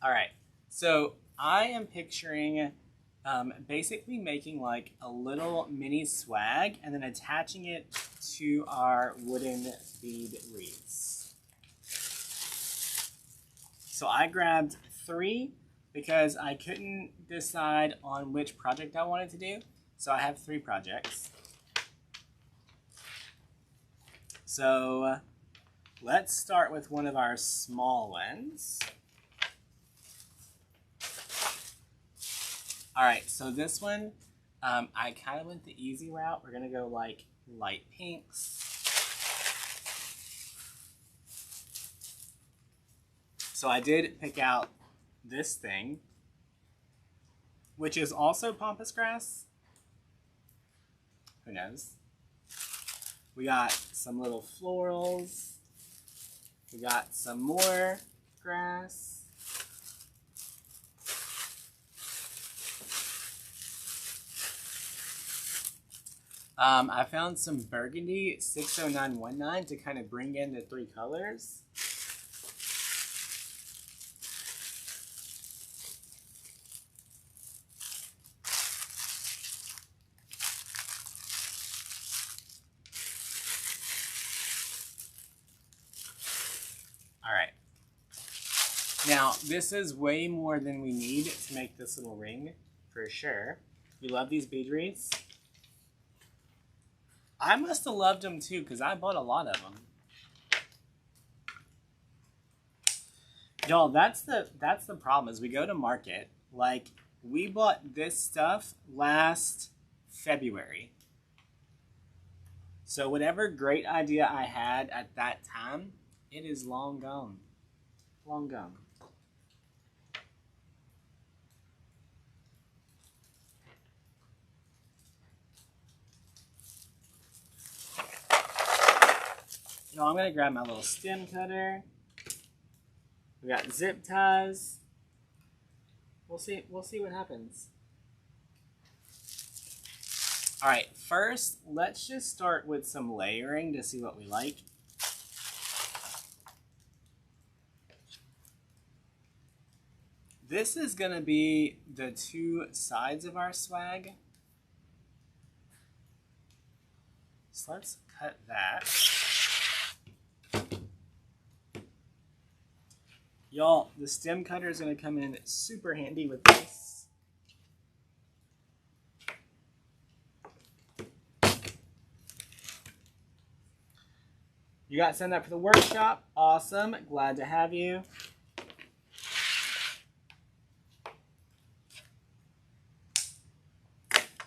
All right, so I am picturing basically making like a little mini swag and then attaching it to our wooden bead wreaths. So I grabbed 3 because I couldn't decide on which project I wanted to do. So I have 3 projects. So let's start with one of our small ones. All right, so this one, I kind of went the easy route. We're gonna go like light pinks. So I did pick out this thing, which is also pampas grass. Who knows? We got some little florals. We got some more grass. I found some burgundy 60919 to kind of bring in the 3 colors. All right. Now, this is way more than we need to make this little ring, for sure. You love these bead wreaths? I must have loved them too, because I bought a lot of them. Y'all, that's the problem is we go to market, like we bought this stuff last February. So whatever great idea I had at that time, it is long gone. Long gone. Now I'm gonna grab my little stem cutter. We got zip ties. We'll see what happens. All right, first let's just start with some layering to see what we like. This is gonna be the 2 sides of our swag. So let's cut that. Y'all, the stem cutter is going to come in super handy with this. You got signed up for the workshop. Awesome. Glad to have you.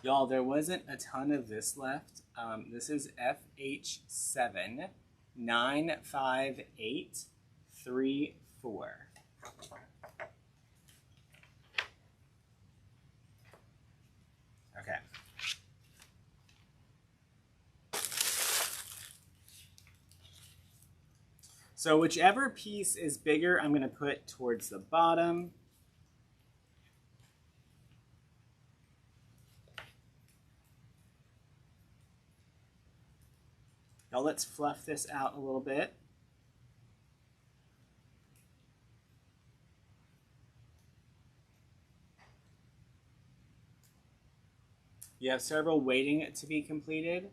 Y'all, there wasn't a ton of this left. This is FH7 95834. Okay. So whichever piece is bigger, I'm going to put towards the bottom. Now let's fluff this out a little bit. You have several waiting to be completed.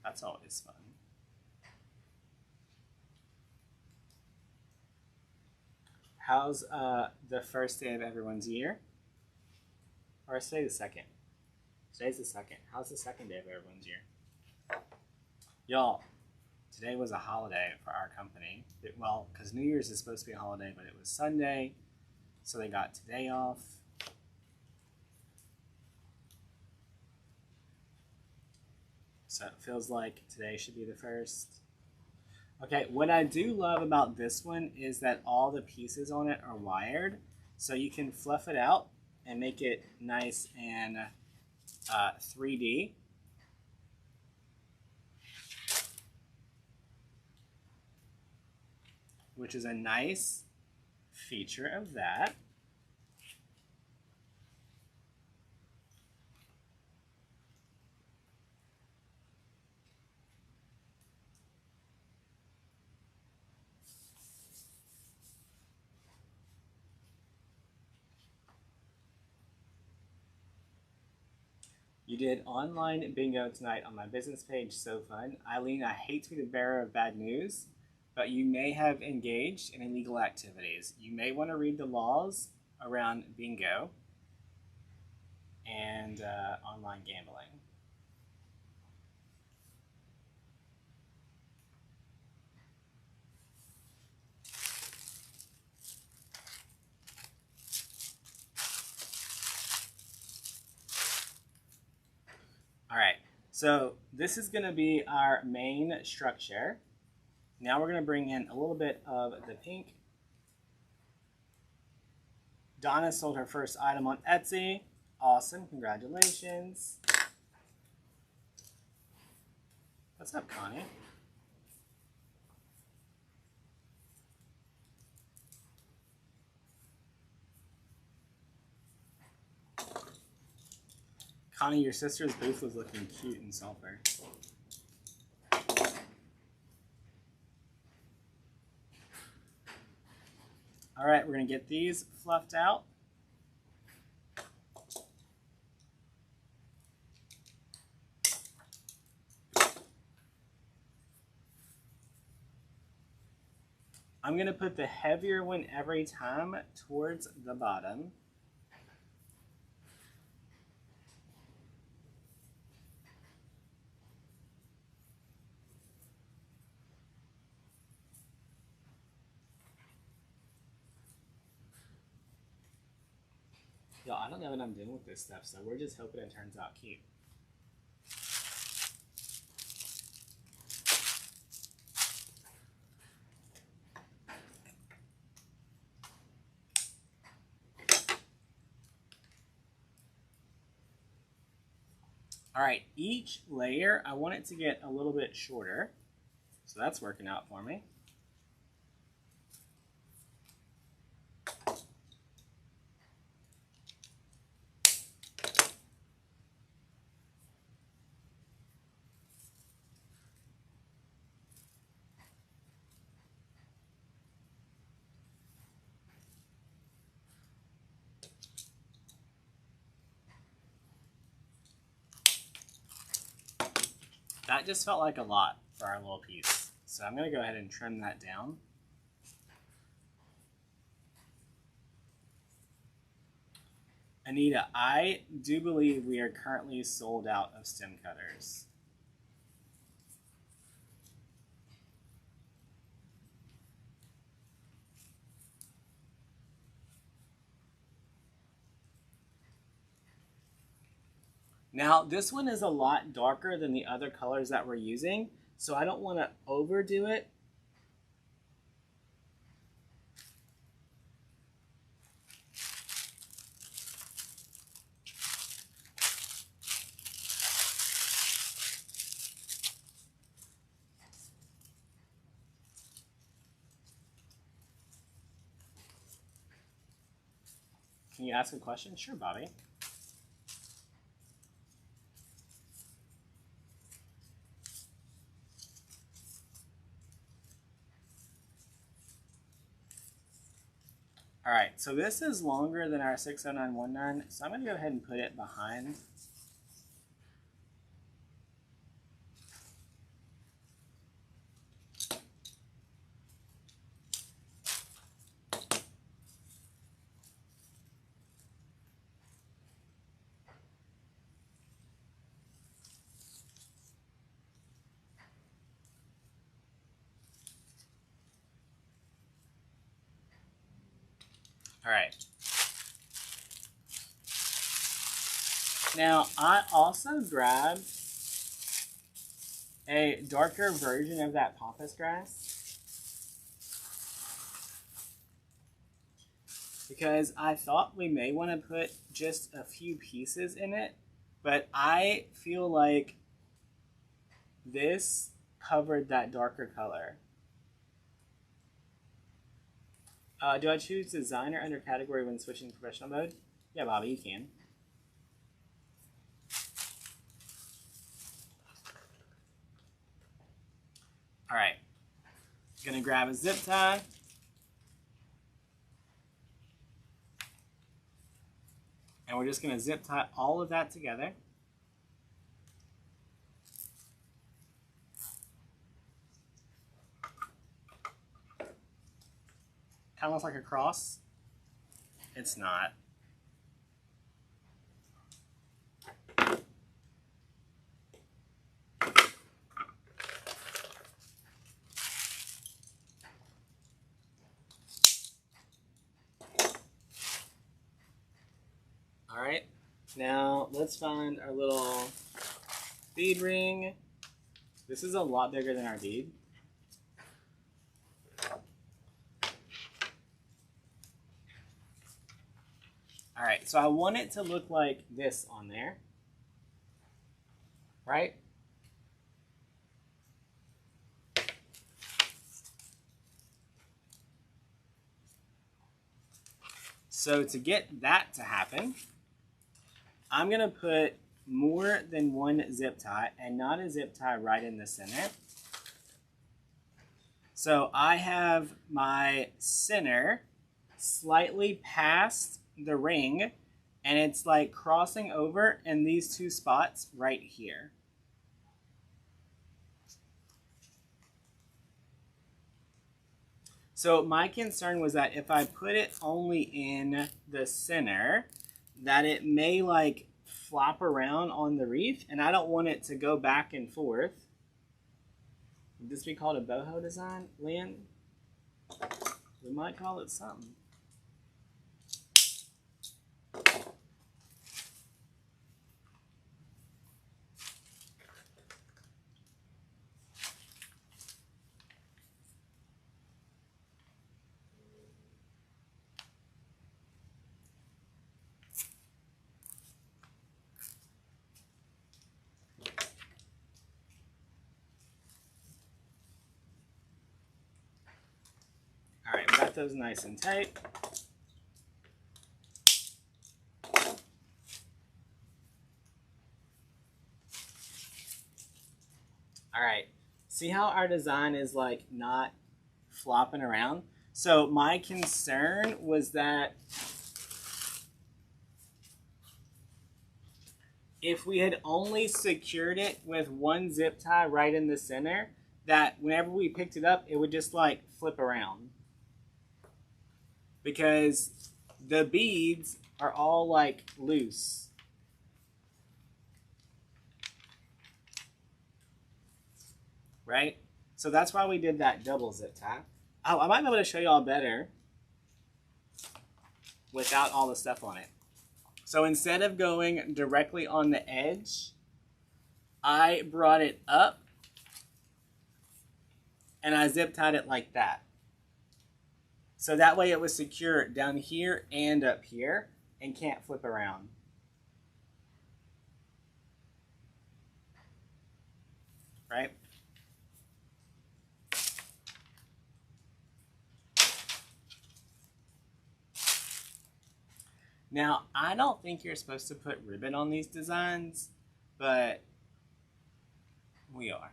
That's always fun. How's the first day of everyone's year? Or say the second. Today's the second. How's the second day of everyone's year? Y'all, today was a holiday for our company. Well, because New Year's is supposed to be a holiday, but it was Sunday, so they got today off. So it feels like today should be the first. Okay, what I do love about this one is that all the pieces on it are wired, so you can fluff it out and make it nice and 3D. Which is a nice feature of that. You did online bingo tonight on my business page. So fun. Eileen, I hate to be the bearer of bad news, but you may have engaged in illegal activities. You may want to read the laws around bingo and online gambling. All right, so this is going to be our main structure. Now we're going to bring in a little bit of the pink. Donna sold her first item on Etsy. Awesome, congratulations. What's up, Connie? Connie, your sister's booth was looking cute in sulfur. All right, we're gonna get these fluffed out. I'm gonna put the heavier one every time towards the bottom. Yo, I don't know what I'm doing with this stuff, so we're just hoping it turns out cute. All right, each layer, I want it to get a little bit shorter. So that's working out for me. That just felt like a lot for our little piece. So I'm gonna go ahead and trim that down. Anita, I do believe we are currently sold out of stem cutters. Now, this one is a lot darker than the other colors that we're using, so I don't want to overdo it. Can you ask a question? Sure, Bobby. All right, so this is longer than our 60919, so I'm going to go ahead and put it behind. All right. Now, I also grabbed a darker version of that pampas grass because I thought we may want to put just a few pieces in it, but I feel like this covered that darker color. Do I choose designer under category when switching to professional mode? Yeah, Bobby, you can. All right, gonna grab a zip tie. And we're just gonna zip tie all of that together. Kind of looks like a cross. It's not. All right, now let's find our little bead ring. This is a lot bigger than our bead. All right, so I want it to look like this on there, right? So to get that to happen, I'm gonna put more than one zip tie and not a zip tie right in the center. So I have my center slightly past the ring, and it's like crossing over in these two spots right here. So my concern was that if I put it only in the center, that it may like flop around on the wreath, and I don't want it to go back and forth. Would this be called a boho design, Lynn? We might call it something. All right, got those nice and tight. All right, see how our design is like not flopping around? So my concern was that if we had only secured it with one zip tie right in the center, that whenever we picked it up, it would just like flip around. Because the beads are all like loose. Right? So that's why we did that double zip tie. Oh, I might be able to show you all better without all the stuff on it. So instead of going directly on the edge, I brought it up and I zip tied it like that. So that way it was secure down here and up here and can't flip around. Right? Now, I don't think you're supposed to put ribbon on these designs, but we are.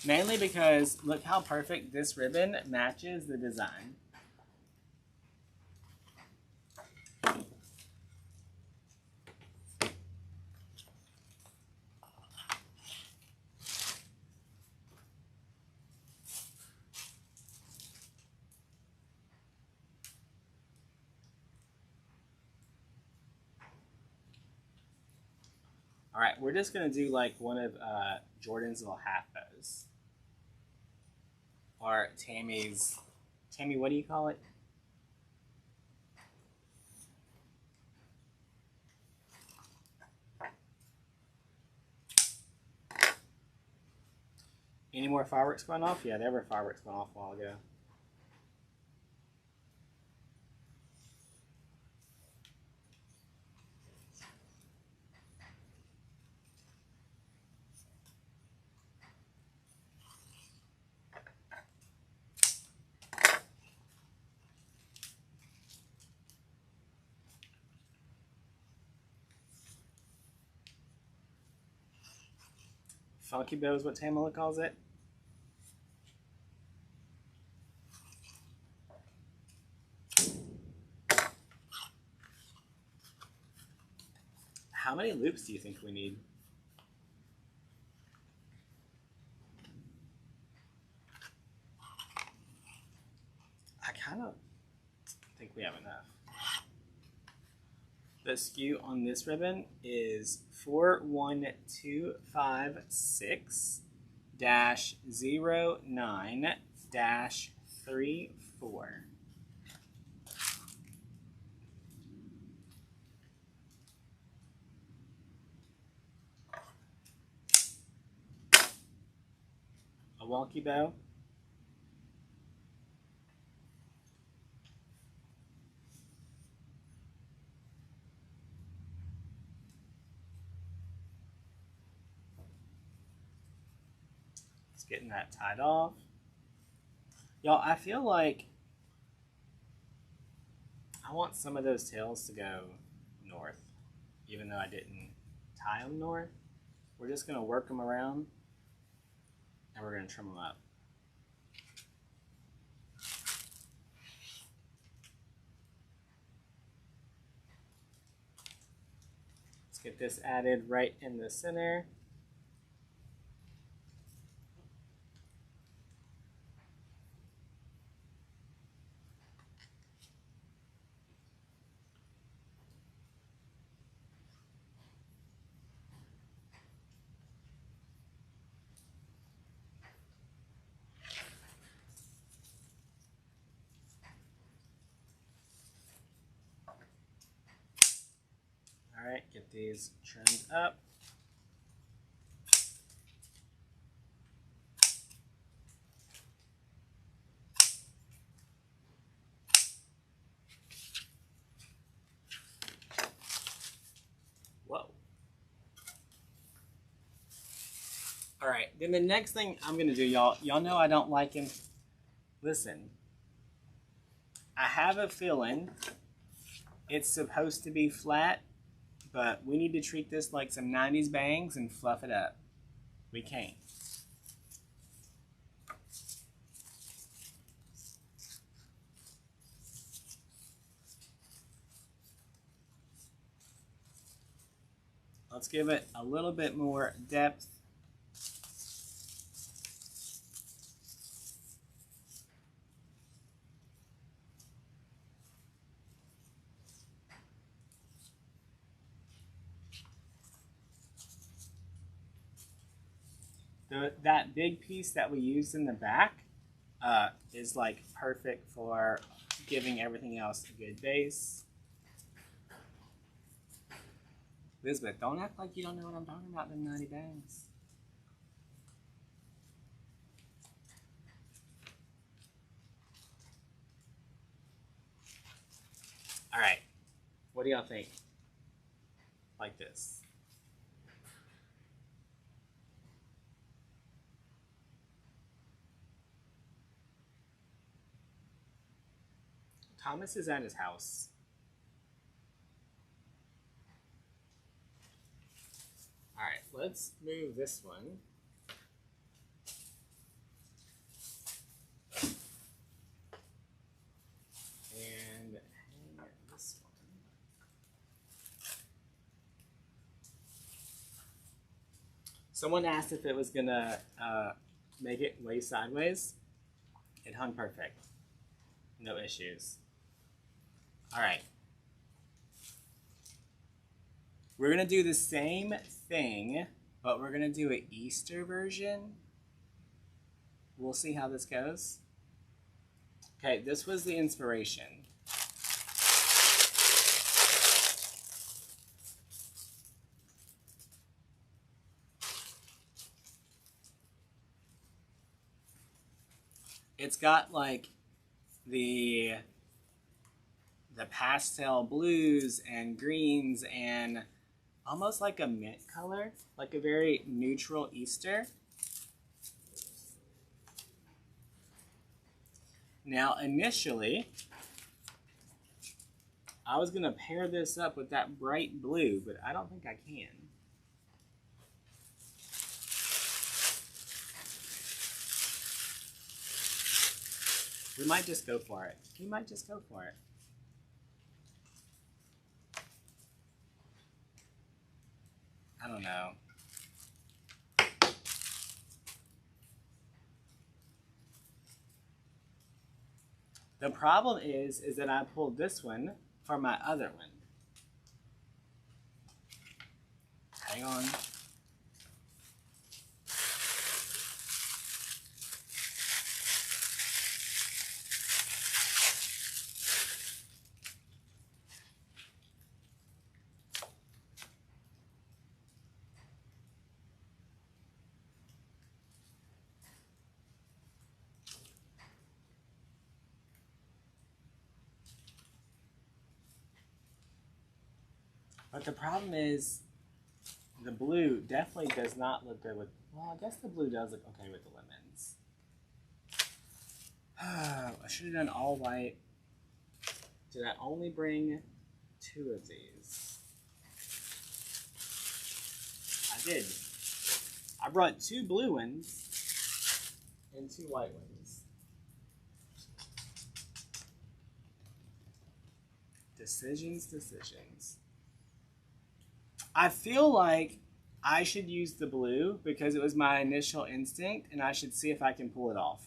Mainly because look how perfect this ribbon matches the design. All right, we're just gonna do like one of Jordan's little half bows. Or Tammy's, Tammy, what do you call it? Any more fireworks going off? Yeah, there were fireworks going off a while ago. Funky bow is what Tamala calls it. How many loops do you think we need? don't think we have enough. The SKU on this ribbon is 41256-09-34. A wonky bow. Getting that tied off. Y'all, I feel like I want some of those tails to go north, even though I didn't tie them north. We're just going to work them around and we're going to trim them up. Let's get this added right in the center. Alright, get these trimmed up. Whoa. Alright, then the next thing I'm going to do, y'all know I don't like him. Listen, I have a feeling it's supposed to be flat, but we need to treat this like some 90s bangs and fluff it up. We can't. Let's give it a little bit more depth. That big piece that we used in the back is like perfect for giving everything else a good base. Elizabeth, don't act like you don't know what I'm talking about, them 90 bangs. All right, what do y'all think? Like this. Thomas is at his house. All right, let's move this one. And hang this one. Someone asked if it was gonna make it lay sideways. It hung perfect. No issues. All right. We're going to do the same thing, but we're going to do an Easter version. We'll see how this goes. Okay, this was the inspiration. It's got like the pastel blues and greens and almost like a mint color, like a very neutral Easter. Now initially, I was gonna pair this up with that bright blue, but I don't think I can. We might just go for it. We might just go for it. I don't know. The problem is that I pulled this one for my other one. Hang on. But the problem is the blue definitely does not look good with, well, I guess the blue does look okay with the lemons. I should have done all white. Did I only bring 2 of these? I did. I brought 2 blue ones and 2 white ones. Decisions. I feel like I should use the blue because it was my initial instinct, and I should see if I can pull it off.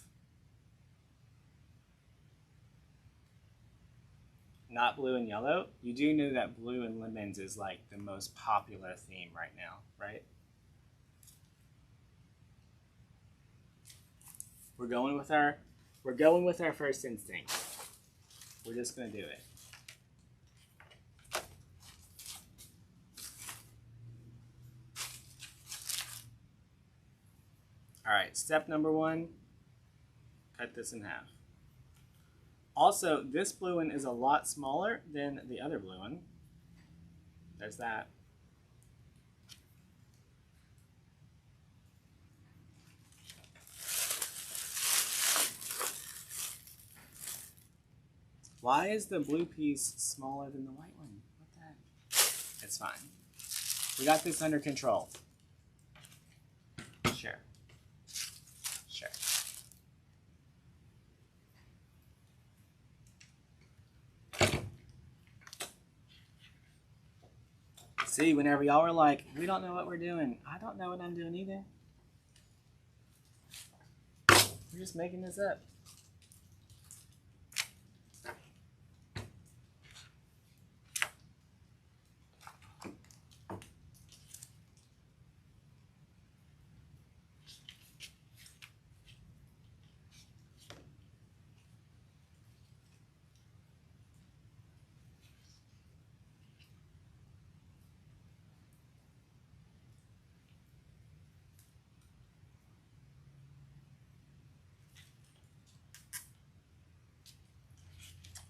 Not blue and yellow. You do know that blue and lemons is like the most popular theme right now, right? We're going with our first instinct. We're just gonna do it. All right, step number 1, cut this in half. Also, this blue one is a lot smaller than the other blue one. There's that. Why is the blue piece smaller than the white one? What the heck? It's fine. We got this under control. Sure. See, whenever y'all were like, we don't know what we're doing, I don't know what I'm doing either. We're just making this up.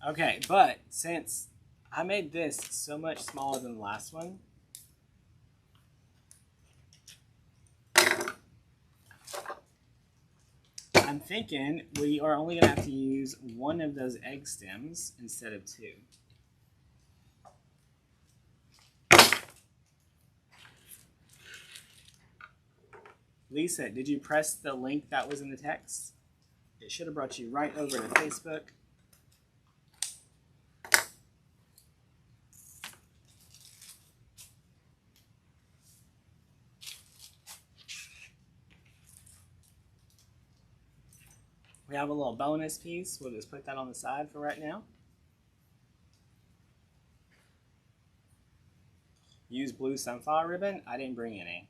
Okay, but since I made this so much smaller than the last one, I'm thinking we are only going to have to use 1 of those egg stems instead of 2. Lisa, did you press the link that was in the text? It should have brought you right over to Facebook. We have a little bonus piece. We'll just put that on the side for right now. Use blue sunflower ribbon. I didn't bring any.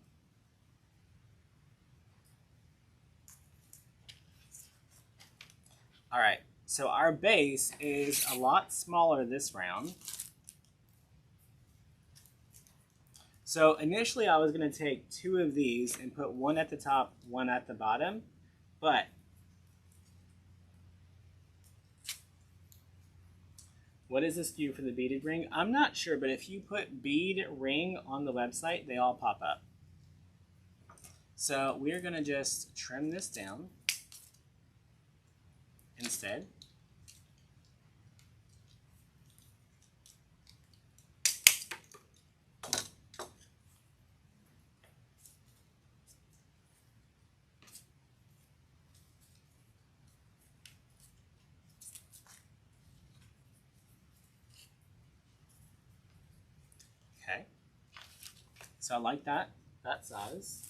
All right, so our base is a lot smaller this round. So initially I was going to take 2 of these and put 1 at the top, 1 at the bottom, but what is the SKU for the beaded ring? I'm not sure, but if you put bead ring on the website, they all pop up. So we're going to just trim this down instead. Okay, so I like that size.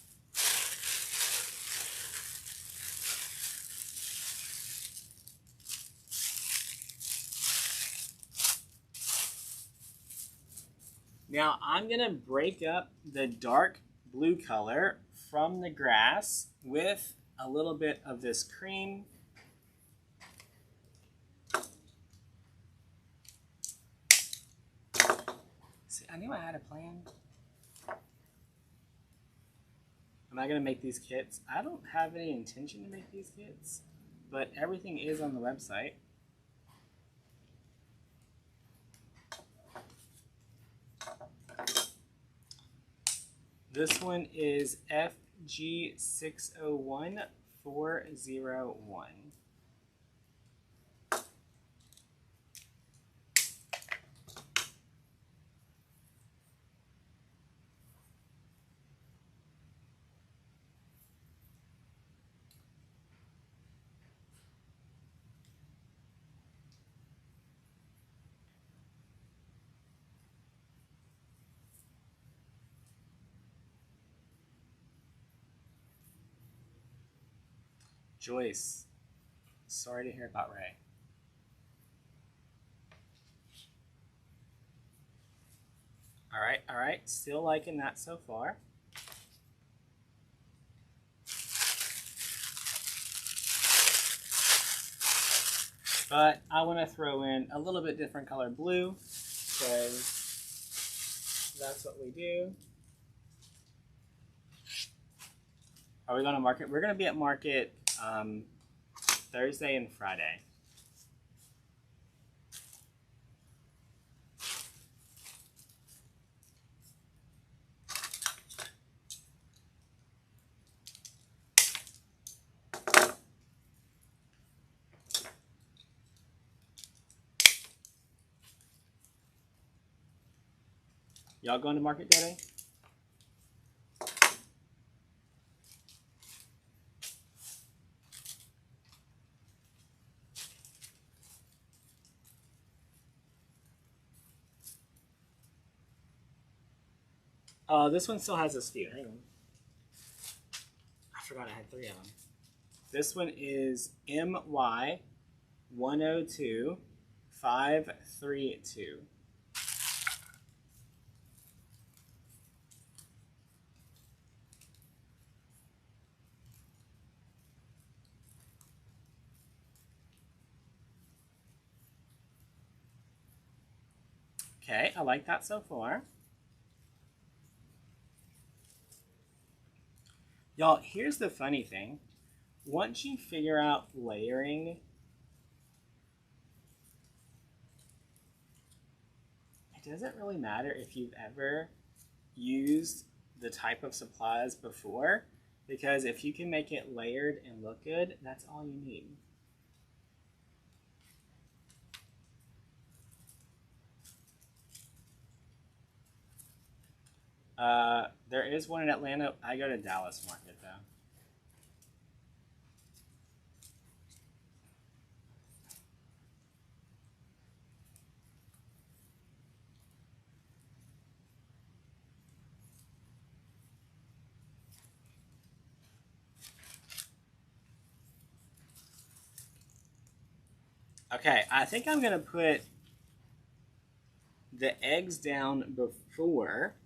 Now I'm gonna break up the dark blue color from the grass with a little bit of this cream. See, I knew I had a plan. Am I gonna make these kits? I don't have any intention to make these kits, but everything is on the website. This one is FG601401. Joyce, sorry to hear about Ray. All right, still liking that so far. But I want to throw in a little bit different color blue, so that's what we do. Are we going to market? We're going to be at market Thursday and Friday. Y'all going to market today? This one still has a SKU. Hang on. I forgot I had 3 of them. This one is MY102532. Okay, I like that so far. Y'all, here's the funny thing. Once you figure out layering, it doesn't really matter if you've ever used the type of supplies before, because if you can make it layered and look good, that's all you need. There is one in Atlanta. I go to Dallas Market though. Okay, I think I'm gonna put the eggs down before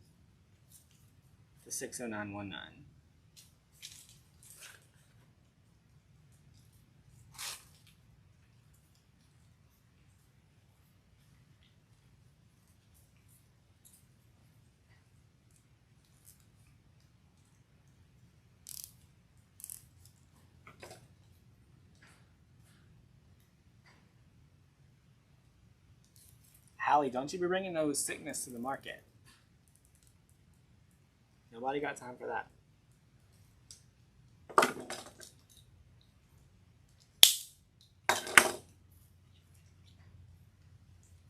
the 60919. Hallie, don't you be bringing those sickness to the market. Nobody got time for that.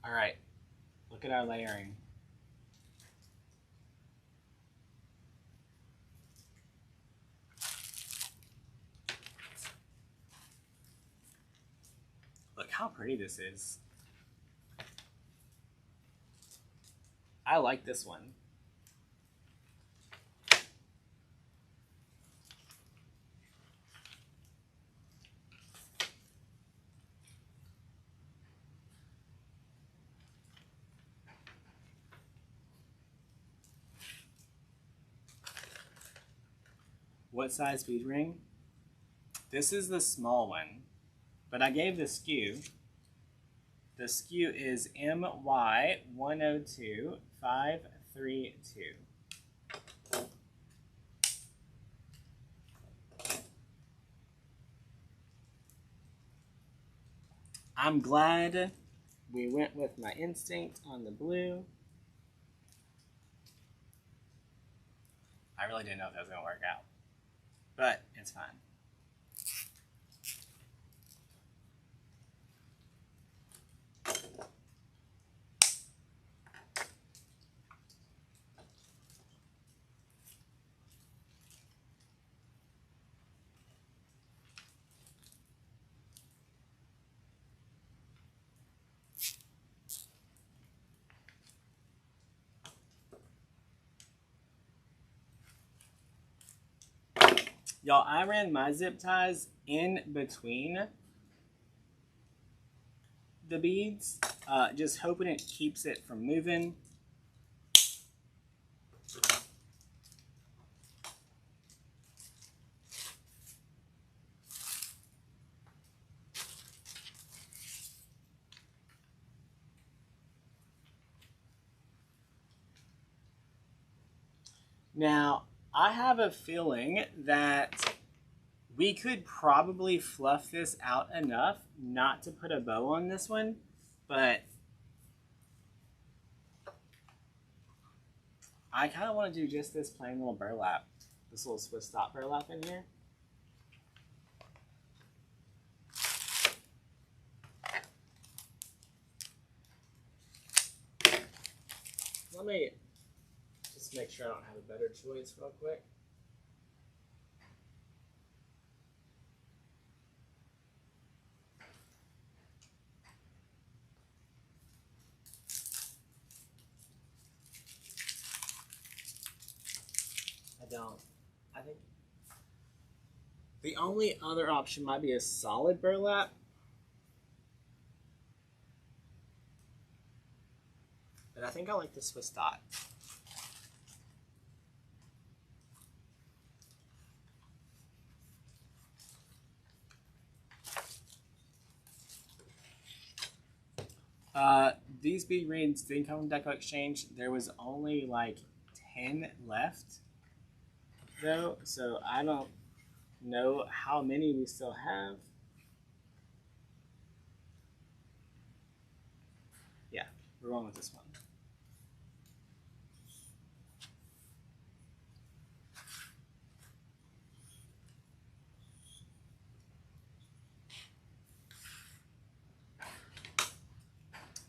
All right, look at our layering. Look how pretty this is. I like this one. What size bead ring? This is the small one, but I gave the skew. The SKU is MY102532. I'm glad we went with my instinct on the blue. I really didn't know if that was going to work out, but it's fine. Y'all, I ran my zip ties in between the beads, just hoping it keeps it from moving. Now, I have a feeling that we could probably fluff this out enough not to put a bow on this one, but I kind of want to do just this plain little burlap, this little Swiss stop burlap in here. Let me just make sure I don't have a better choice real quick. I think the only other option might be a solid burlap. But I think I like the Swiss dot. These bead reeds didn't come from DecoExchange. There was only like 10 left though, so I don't know how many we still have. Yeah, we're going with this one.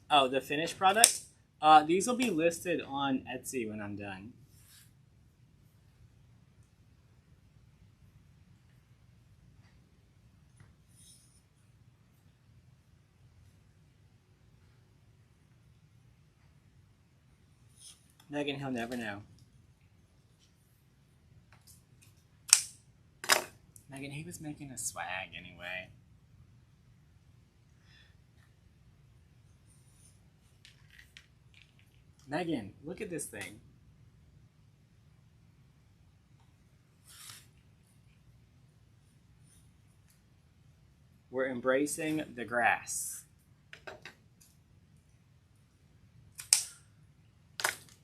Oh, the finished product? These will be listed on Etsy when I'm done. Megan, he'll never know. Megan, he was making a swag anyway. Megan, look at this thing. We're embracing the grass.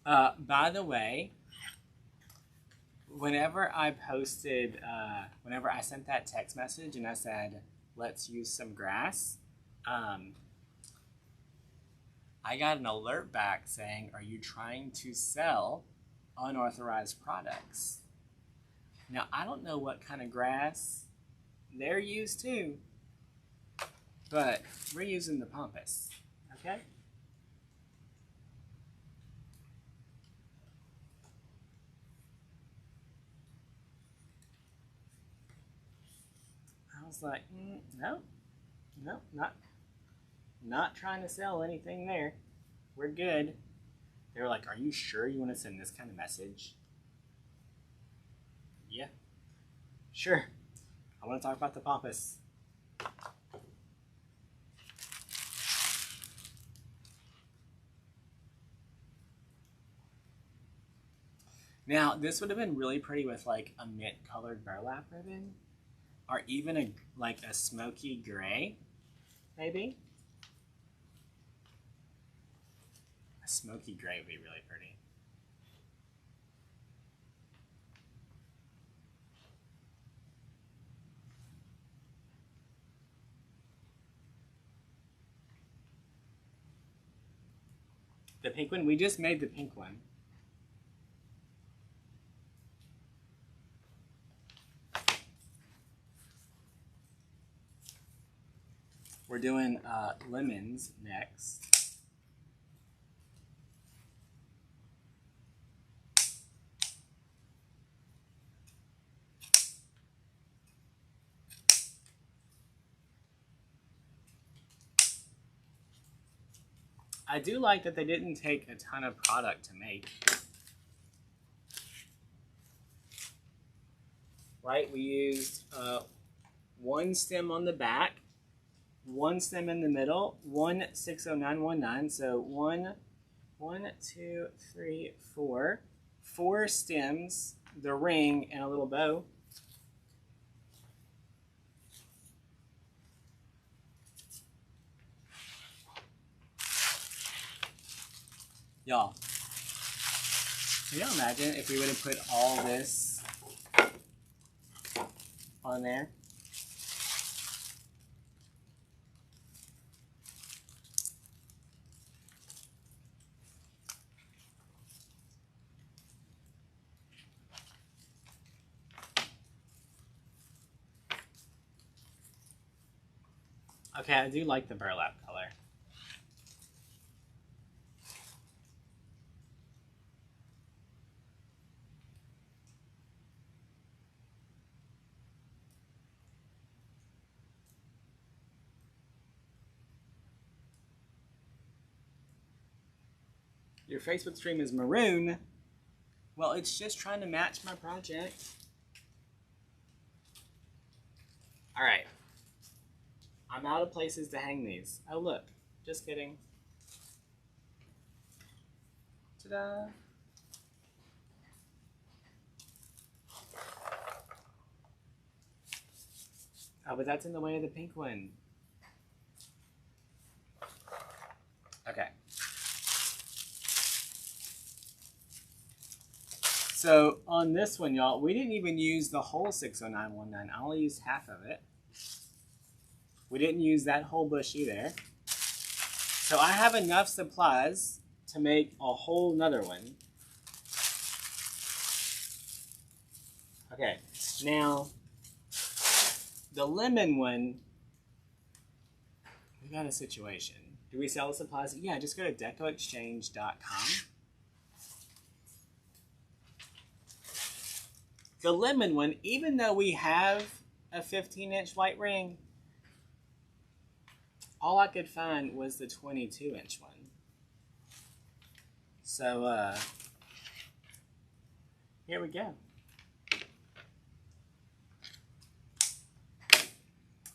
By the way, whenever I posted, whenever I sent that text message and I said, let's use some grass, I got an alert back saying, are you trying to sell unauthorized products? Now, I don't know what kind of grass they're used to, but we're using the pampas, okay? I was like, no, not trying to sell anything there. We're good. They were like, are you sure you want to send this kind of message? Yeah, sure. I want to talk about the pampas. Now, this would have been really pretty with like a mint colored burlap ribbon, or even a smoky gray, maybe. A smoky gray would be really pretty. The pink one, we just made the pink one. We're doing lemons next. I do like that they didn't take a ton of product to make. Right, we used one stem on the back, one stem in the middle, one 60919. So one, two, three, four. 4 stems, the ring, and a little bow. Y'all, can y'all imagine if we would have put all this on there? Okay, I do like the burlap color. Your Facebook stream is maroon. Well, it's just trying to match my project. All right. I'm out of places to hang these. Oh, look. Just kidding. Ta-da. Oh, but that's in the way of the pink one. Okay. So on this one, y'all, we didn't even use the whole 60919. I only used half of it. We didn't use that whole bush either. So I have enough supplies to make a whole nother one. Okay, now the lemon one, we got a situation. Do we sell the supplies? Yeah, just go to DecoExchange.com. The lemon one, even though we have a 15-inch white ring, all I could find was the 22-inch one. So, here we go.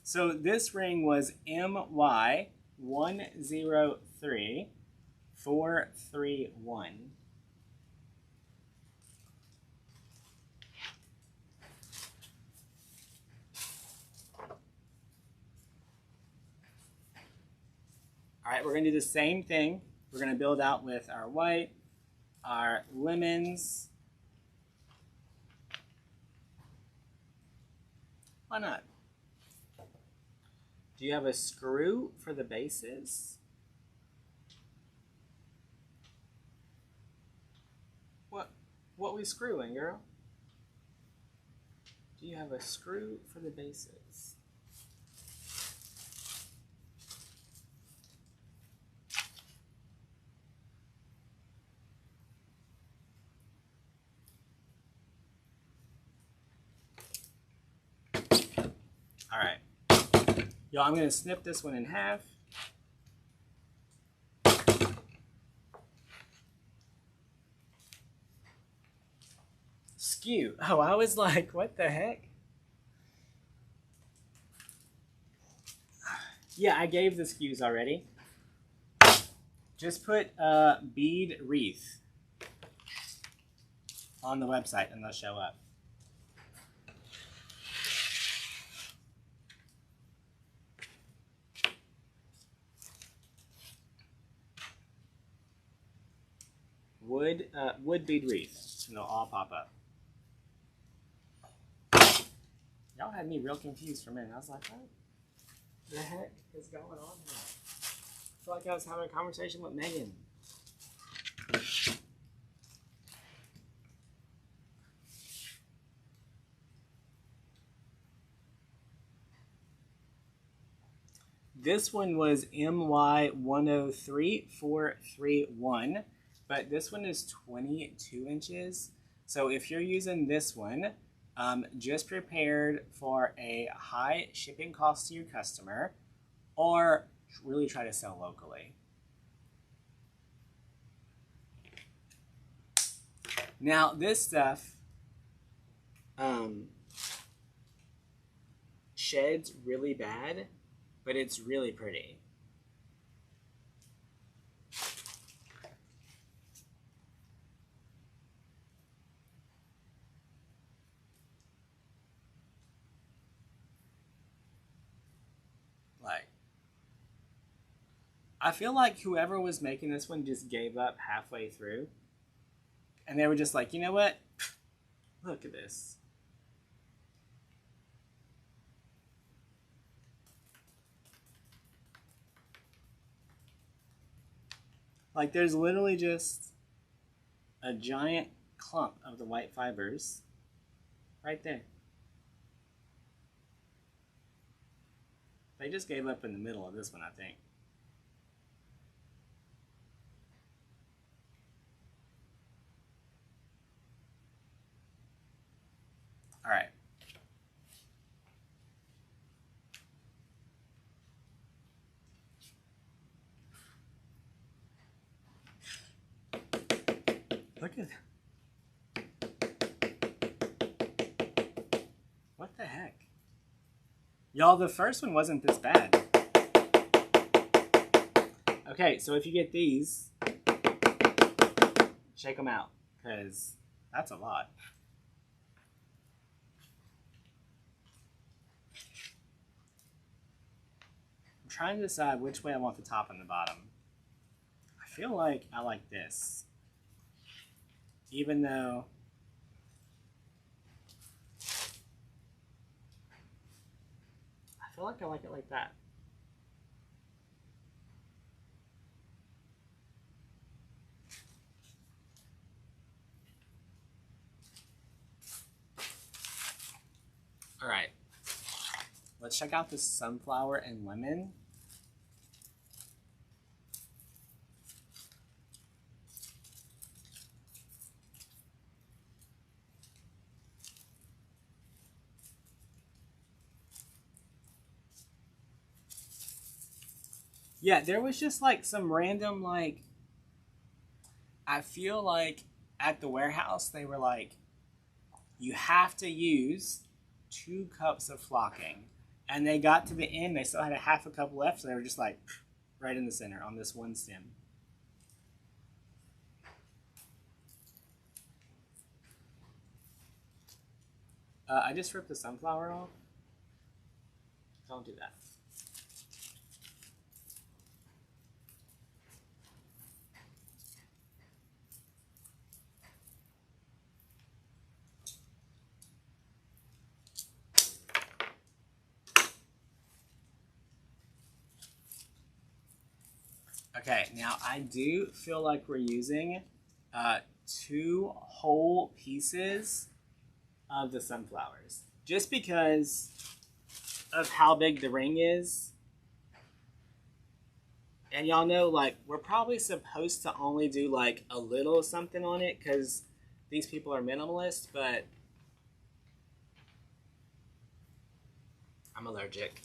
So this ring was MY103431. All right, we're gonna do the same thing. We're gonna build out with our white, our lemons. Why not? Do you have a screw for the bases? What we screwing, girl? Do you have a screw for the bases? All right. Y'all, I'm going to snip this one in half. Skew. Oh, I was like, what the heck? Yeah, I gave the skews already. Just put Bead Wreath. on the website and they'll show up. Wood bead wreath, and they'll all pop up. Y'all had me real confused for a minute. I was like, what the heck is going on here? I feel like I was having a conversation with Megan. This one was MY103431, but this one is 22 inches. So if you're using this one, just prepared for a high shipping cost to your customer, or really try to sell locally. Now this stuff sheds really bad, but it's really pretty. Like, I feel like whoever was making this one just gave up halfway through. And they were just like, you know what? Look at this. Like, there's literally just a giant clump of the white fibers right there. They just gave up in the middle of this one, I think. All right. Look at that. What the heck? Y'all, the first one wasn't this bad. Okay, so if you get these, shake them out, because that's a lot. I'm trying to decide which way I want the top and the bottom. I feel like I like this. Even though I feel like I like it like that. All right, let's check out this sunflower and lemon. Yeah, there was just like some random, like, I feel like at the warehouse they were like, you have to use 2 cups of flocking. And they got to the end, they still had a half a cup left, so they were just like right in the center on this one stem. I just ripped the sunflower off. Don't do that. Okay, now I do feel like we're using 2 whole pieces of the sunflowers, just because of how big the ring is. And y'all know, like, we're probably supposed to only do like a little something on it because these people are minimalist, but I'm allergic.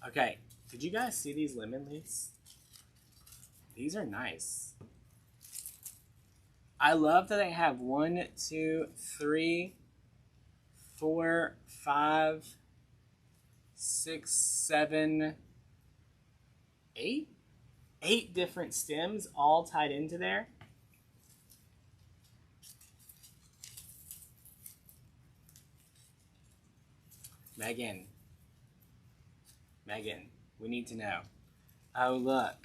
Okay, did you guys see these lemon leaves? These are nice. I love that they have 1, 2, 3, 4, 5, 6, 7, 8? 8 different stems all tied into there. Megan, we need to know. Oh, look.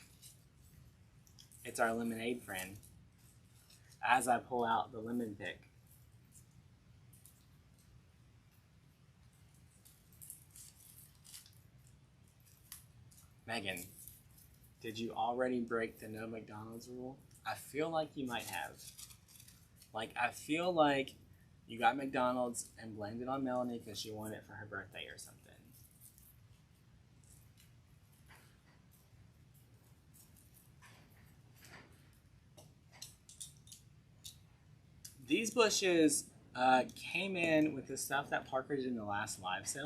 It's our lemonade friend. As I pull out the lemon pick. Megan, did you already break the no McDonald's rule? I feel like you might have. Like, I feel like you got McDonald's and blamed it on Melanie because she wanted it for her birthday or something. These bushes came in with the stuff that Parker did in the last live sale.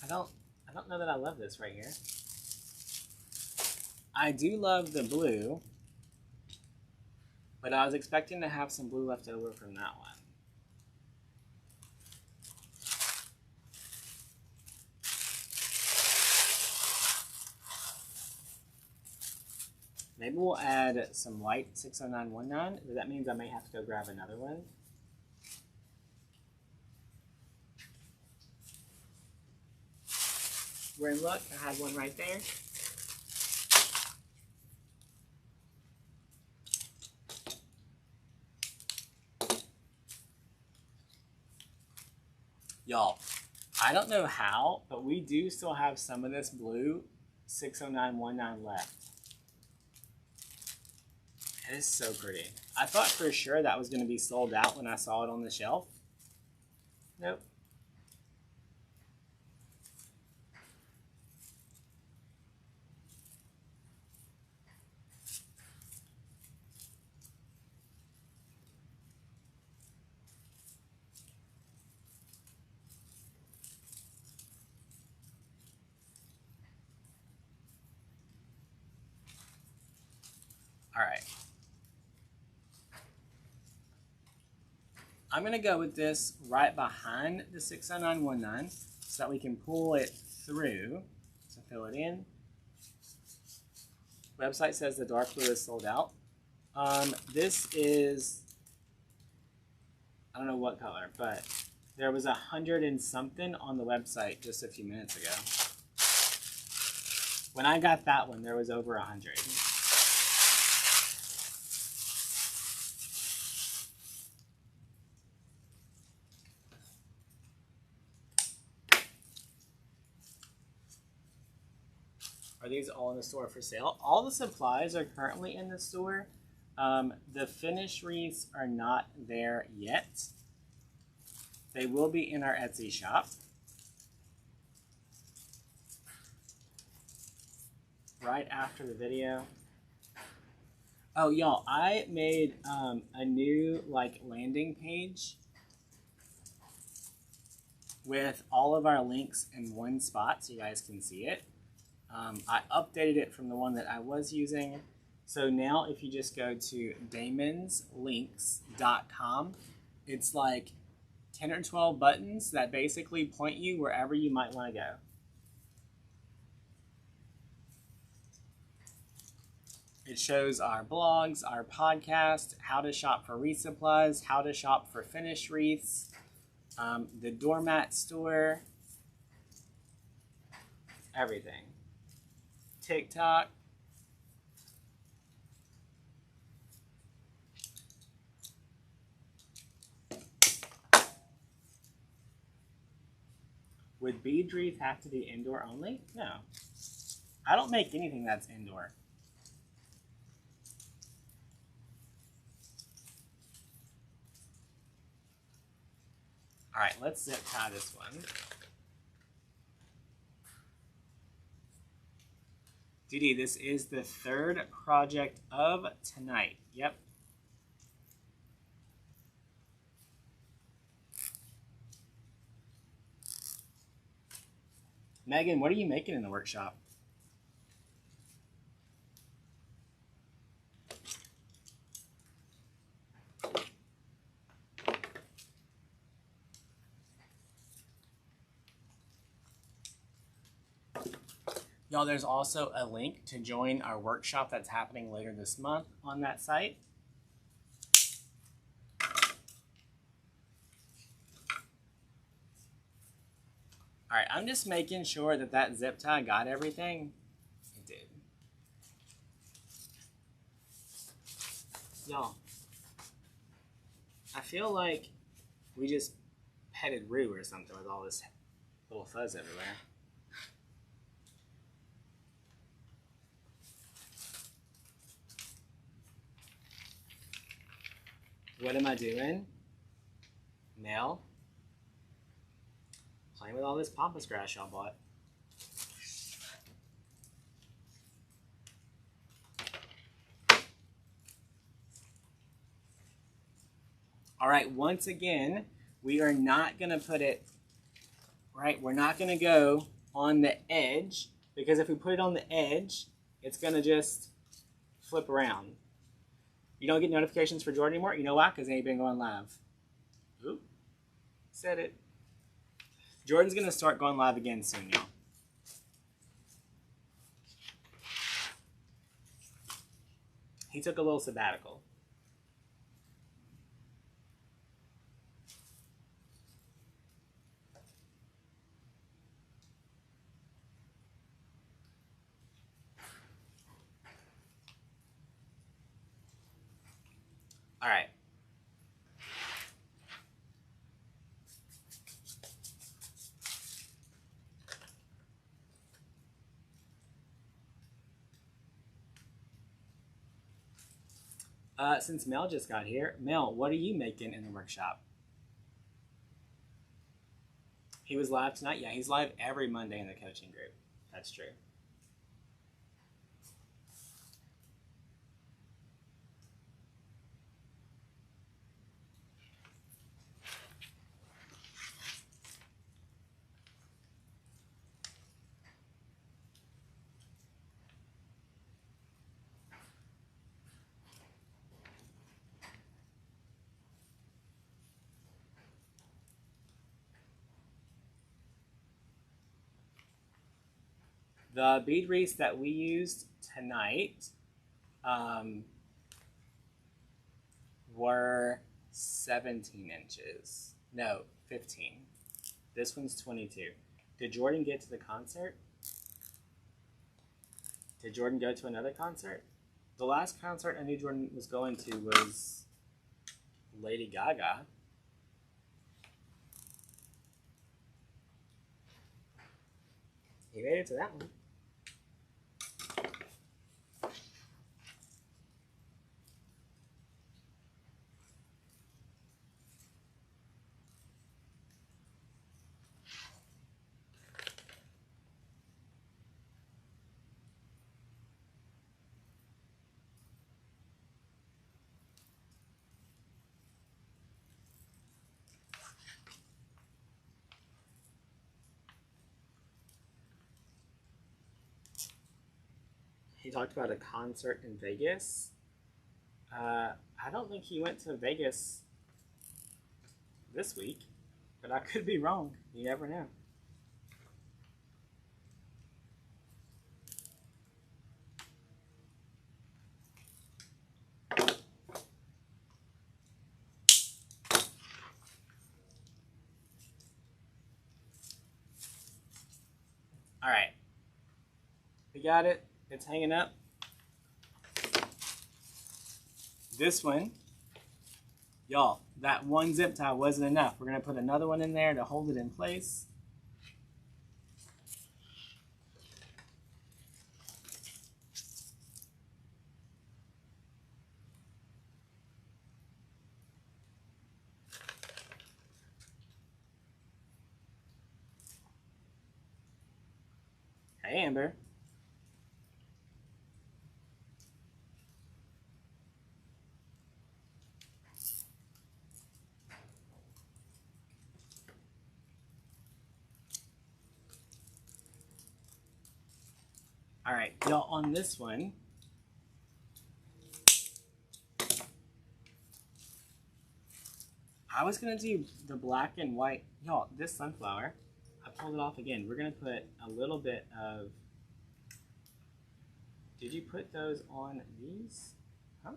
I don't know that I love this right here. I do love the blue, but I was expecting to have some blue left over from that one. Maybe we'll add some white 60919, but that means I may have to go grab another one. We're in luck, I had one right there. Y'all, I don't know how, but we do still have some of this blue 60919 left. It is so pretty. I thought for sure that was going to be sold out when I saw it on the shelf. Nope. All right. I'm going to go with this right behind the 60919 so that we can pull it through. So fill it in. Website says the dark blue is sold out. This is, I don't know what color, but there was 100 and something on the website just a few minutes ago. When I got that one, there was over 100. Are these all in the store for sale? All the supplies are currently in the store. The finished wreaths are not there yet. They will be in our Etsy shop. Right after the video. Oh, y'all, I made a new landing page with all of our links in one spot so you guys can see it. I updated it from the one that I was using. So now if you just go to damonslinks.com, it's like 10 or 12 buttons that basically point you wherever you might want to go. It shows our blogs, our podcast, how to shop for wreath supplies, how to shop for finished wreaths, the doormat store, everything. TikTok. Would bead wreath have to be indoor only? No. I don't make anything that's indoor. All right, let's zip tie this one. Dee, this is the third project of tonight. Yep. Megan, what are you making in the workshop? Y'all, there's also a link to join our workshop that's happening later this month on that site. All right, I'm just making sure that that zip tie got everything. It did. Y'all, I feel like we just petted Rue or something with all this little fuzz everywhere. What am I doing? Nail. Playing with all this pampas grass y'all bought. All right, once again, we are not gonna put it, right? We're not gonna go on the edge, because if we put it on the edge, it's gonna just flip around. You don't get notifications for Jordan anymore. You know why? Because they ain't been going live. Oop, said it. Jordan's gonna start going live again soon, y'all. He took a little sabbatical. All right. Since Mel just got here, Mel, what are you making in the workshop? He was live tonight? Yeah, he's live every Monday in the coaching group. That's true. The bead wreaths that we used tonight were 17 inches. No, 15. This one's 22. Did Jordan get to the concert? Did Jordan go to another concert? The last concert I knew Jordan was going to was Lady Gaga. He made it to that one. He talked about a concert in Vegas. I don't think he went to Vegas this week, but I could be wrong. You never know. All right. We got it. It's hanging up. This one, y'all, that one zip tie wasn't enough. We're going to put another one in there to hold it in place. Hey, Amber. All right, y'all, on this one, I was gonna do the black and white. Y'all, this sunflower, I pulled it off again. We're gonna put a little bit of, did you put those on these? Huh?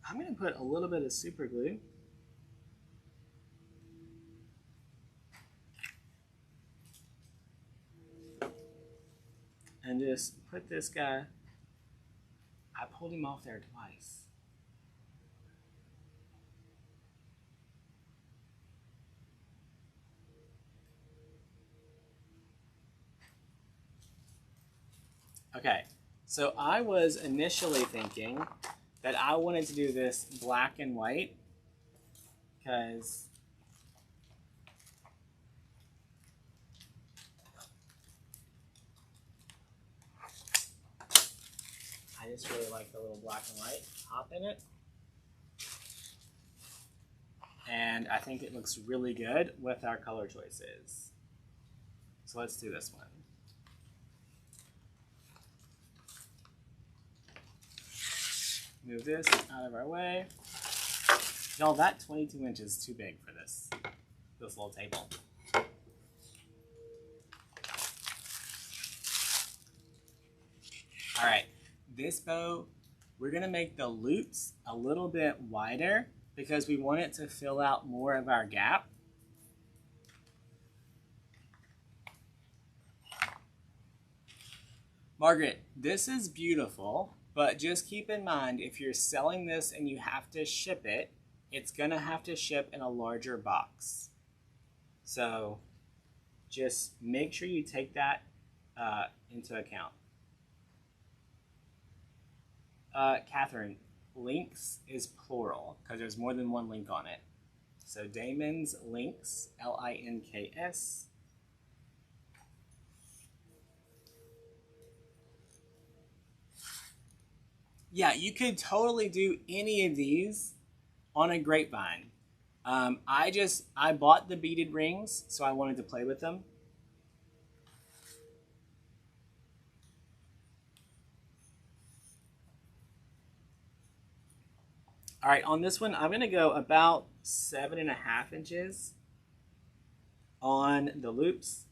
I'm gonna put a little bit of super glue. And just put this guy, I pulled him off there twice. Okay, so I was initially thinking that I wanted to do this black and white because I just really like the little black and white pop in it. And I think it looks really good with our color choices. So let's do this one. Move this out of our way. Y'all, that 22 inches is too big for this little table. All right, this bow, we're gonna make the loops a little bit wider because we want it to fill out more of our gap. Margaret, this is beautiful, but just keep in mind if you're selling this and you have to ship it, it's gonna have to ship in a larger box. So just make sure you take that into account. Catherine, links is plural because there's more than one link on it. So Damon's links, L-I-N-K-S. Yeah, you could totally do any of these on a grapevine. I bought the beaded rings, so I wanted to play with them. All right, on this one, I'm gonna go about 7.5 inches on the loops.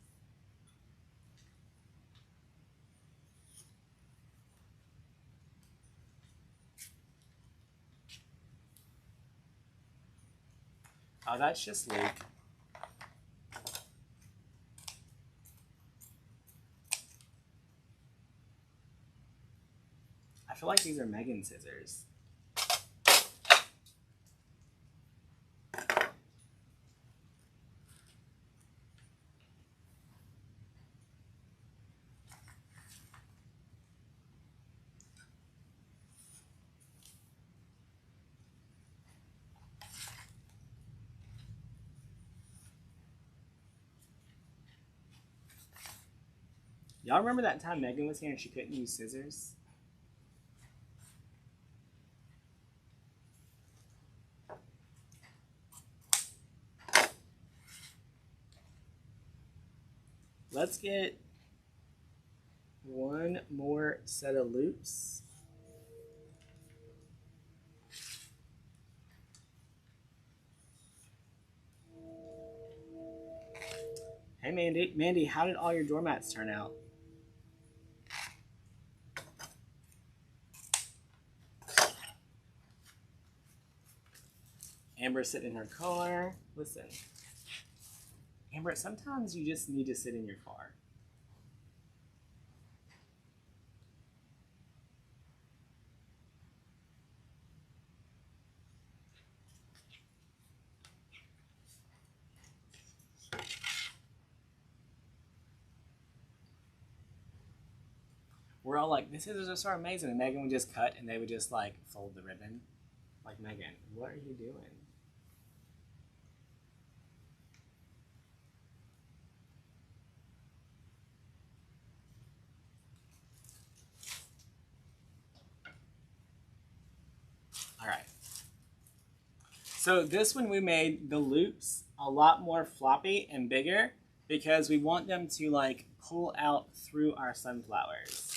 Oh, that's just Luke. I feel like these are Megan's scissors. Y'all remember that time Megan was here and she couldn't use scissors? Let's get one more set of loops. Hey Mandy, Mandy, how did all your doormats turn out? Amber's sitting in her car. Listen, Amber, sometimes you just need to sit in your car. We're all like, the scissors are so amazing. And Megan would just cut and they would just like fold the ribbon. Like, Megan, what are you doing? So this one we made the loops a lot more floppy and bigger because we want them to like pull out through our sunflowers.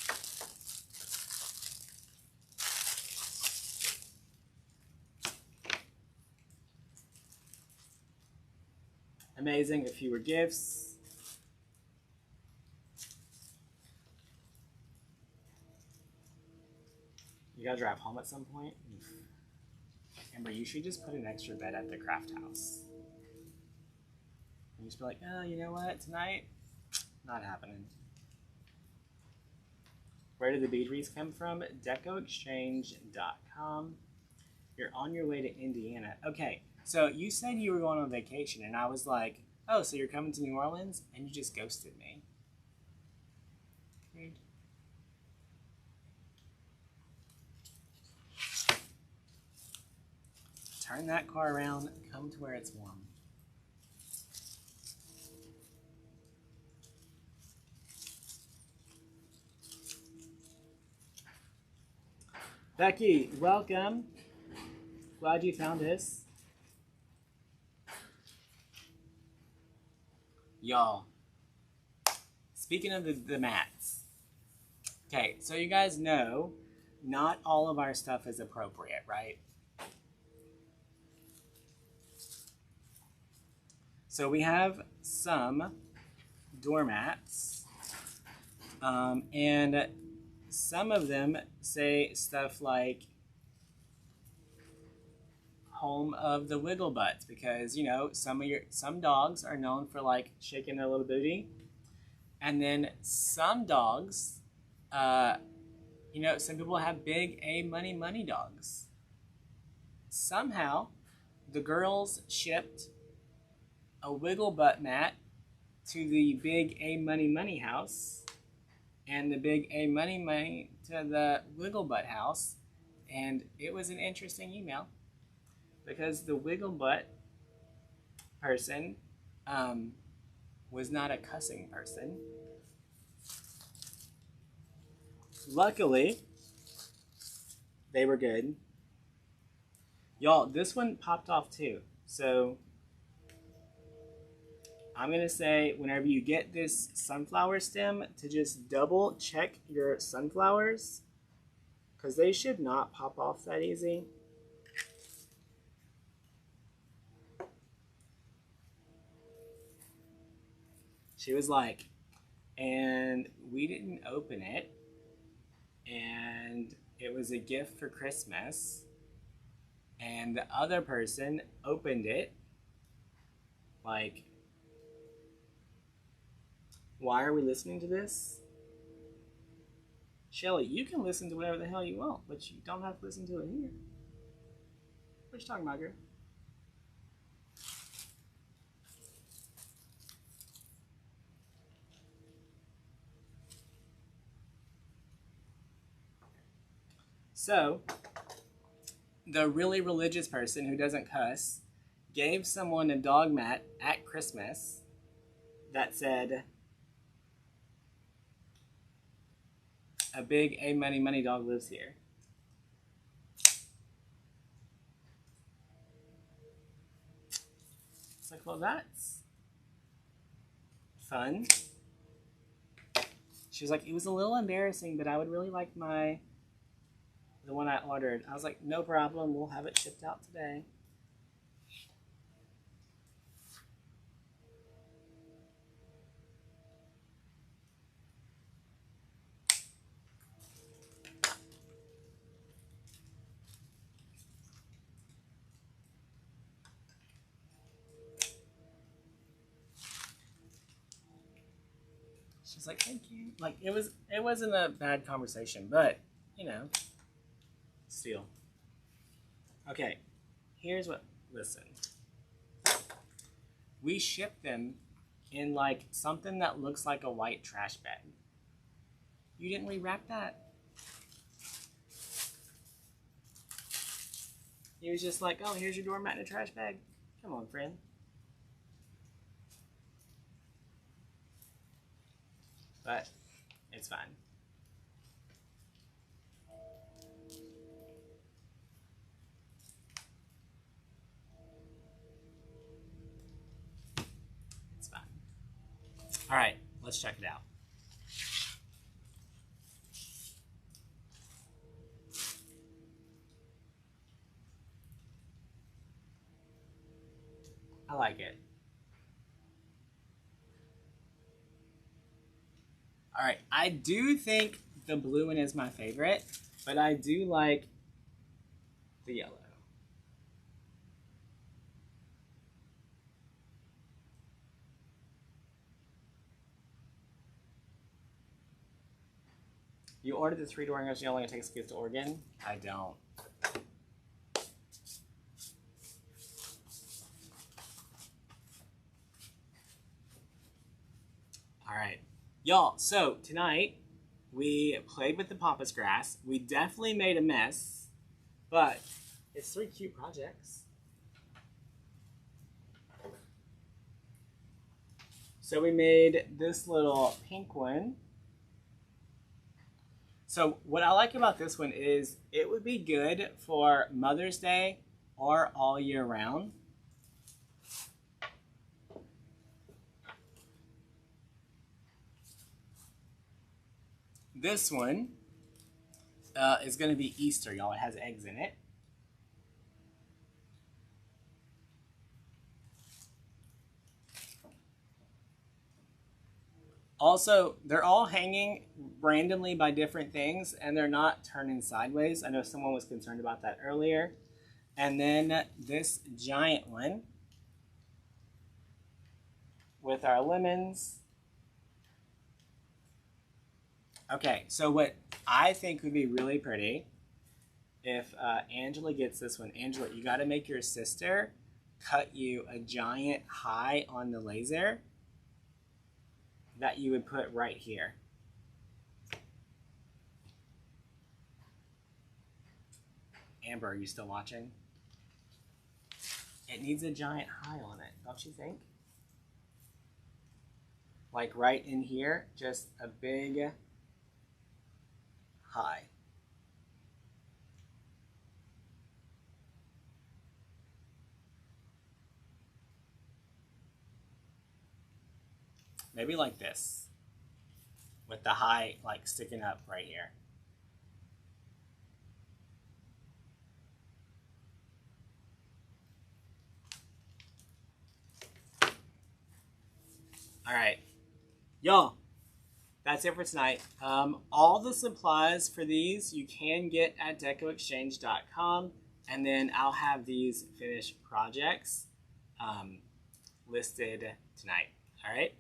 Amazing, a fewer gifts. You gotta drive home at some point. Amber, you should just put an extra bed at the craft house. And just be like, oh, you know what, tonight, not happening. Where did the bead wreaths come from? DecoExchange.com. You're on your way to Indiana. Okay, so you said you were going on vacation, and I was like, oh, so you're coming to New Orleans? And you just ghosted me. Rude. Turn that car around, come to where it's warm. Becky, welcome. Glad you found us. Y'all, speaking of the mats. Okay, so you guys know not all of our stuff is appropriate, right? So we have some doormats, and some of them say stuff like home of the wiggle butts, because you know some dogs are known for like shaking their little booty, and then some dogs, you know, some people have big A money dogs. Somehow the girls shipped a wiggle butt mat to the big A money house, and the big A money to the wiggle butt house, and it was an interesting email because the wiggle butt person was not a cussing person. Luckily, they were good. Y'all, this one popped off too, so I'm going to say whenever you get this sunflower stem to just double check your sunflowers, because they should not pop off that easy. She was like, and we didn't open it, and it was a gift for Christmas, and the other person opened it. Like, why are we listening to this? Shelly, you can listen to whatever the hell you want, but you don't have to listen to it here. What you talking about, girl? So, the really religious person who doesn't cuss gave someone a dog mat at Christmas that said, a big A money dog lives here. It's like, well, that's fun. She was like, it was a little embarrassing, but I would really like the one I ordered. I was like, no problem, we'll have it shipped out today. She's like, thank you. Like, it wasn't a bad conversation, but you know, still. Okay, here's what, listen. We ship them in like something that looks like a white trash bag. You didn't rewrap that. He was just like, oh, here's your doormat in a trash bag. Come on, friend. But it's fine. All right, let's check it out. I like it. All right, I do think the blue one is my favorite, but I do like the yellow. You ordered the 3 to Oregon, you only take us to Oregon? I don't. All right, y'all, so tonight we played with the pampas grass. We definitely made a mess, but it's 3 cute projects. So we made this little pink one. So what I like about this one is it would be good for Mother's Day or all year round. This one is going to be Easter, y'all. It has eggs in it. Also, they're all hanging randomly by different things, and they're not turning sideways. I know someone was concerned about that earlier. And then this giant one with our lemons. Okay, so what I think would be really pretty if Angela gets this one. Angela, you got to make your sister cut you a giant high on the laser that you would put right here. Amber, are you still watching? It needs a giant high on it, don't you think? Like right in here, just a big high. Maybe like this, with the high like sticking up right here. All right, y'all, that's it for tonight. All the supplies for these you can get at DecoExchange.com, and then I'll have these finished projects listed tonight. All right,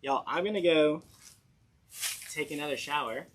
y'all, I'm gonna go take another shower.